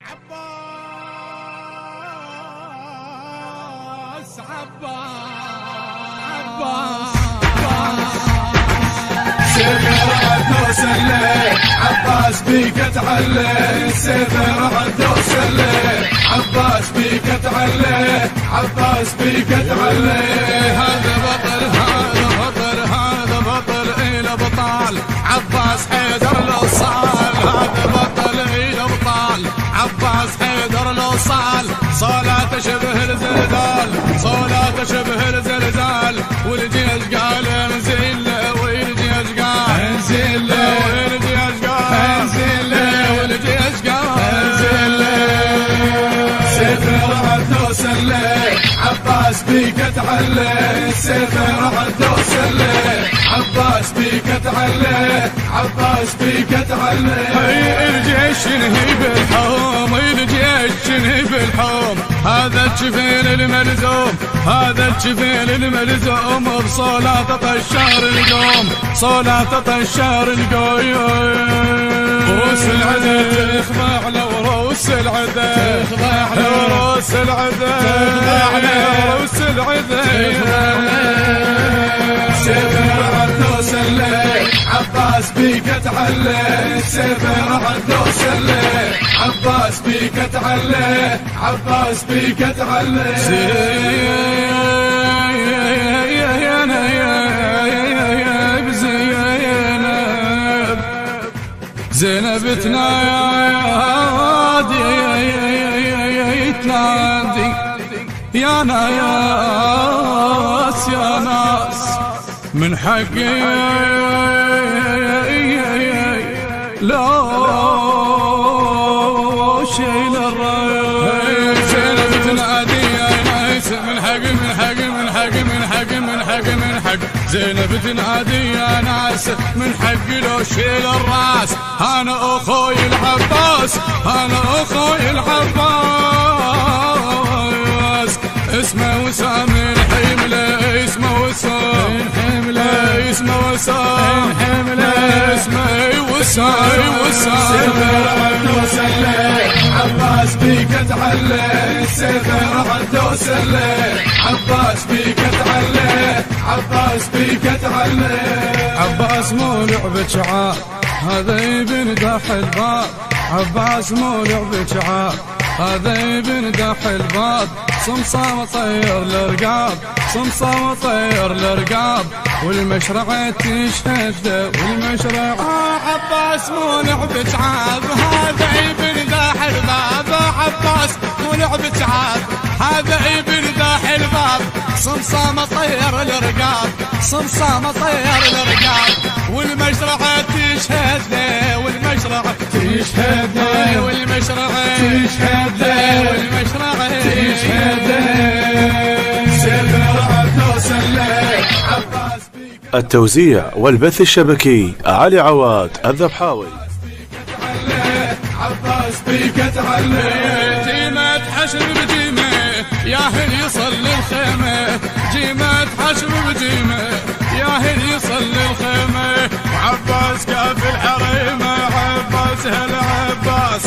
عباس عباس بيك تعلي سيفر عد وسلي عباس بيك تعلي عباس بيك تعلي هذا بطل هذا بطل إلى بطال عباس حيدر الأصال هذا بطل إلى بطال عباس حيدر الأصال صلاة شبه الزلزال صلاة شبه الزلزال والجيش قال انزل والجيش قال انزل والجيش قال انزل والجيش قال انزل سيفر عد وسلي عباس بيك تعلي سيفر عد وسلي عباس بيك تعلي عباس بيك تعلي الجيش ينهي بالحوم الجيش ينهي بالحوم هذا الجفين الملزوم هذا الجفين الملزوم بصلاة طشار القوم صلاة طشار القوم روس العدا تخضع لوروس العدا تخضع لوروس العدا تخضع لوروس العدا سيفر عد وسلي عباس بيك تعلي سيفر عد وسلي عباس بيك تعلي عباس بيك تعلي زينب تنادي تنادي يا ناس يا ناس من حقي لا شيل الراس زينب تنادي يا ناس من حقي من حقي من حقي من حقي من حقي من حقي زينب تنادي يا ناس من حقي لو شيل الراس انا اخوي العباس انا اخوي العباس اسمه وسام الحمله اسمه وسام الحمله اسمه وسام الحمله اسمه وسام سيفر عد وسلي عباس بيك تعلي سيفر عد وسلي عباس بيك تعلي عباس بيك تعلي عباس مو لعبة شعار هذا ابن داح الباب عباس مو لعبة شعار هذا ابن داح الباب صمصام طير الرقاب صمصام طير الرقاب والمشرعة تشهد والمشرعة عباس مو لعبة عاب هذا ابن داح الباب عباس مو لعبة عاب هذا ابن داح الباب صمصام طير الرقاب صمصام طير الرقاب والمشرعة تشهد والمشرعة تشهد والمشرعة تشهد والمشرعة تشهد سيفر عد وسلي عباس التوزيع والبث الشبكي علي عواد الذبحاوي عباس بيك تعلي جيمة حشر بجيمة ياهل يصلي الخيمة جيمة حشر بجيمة ياهل يصلي الخيمة وعباس كاف الحريمة عباس هالعباس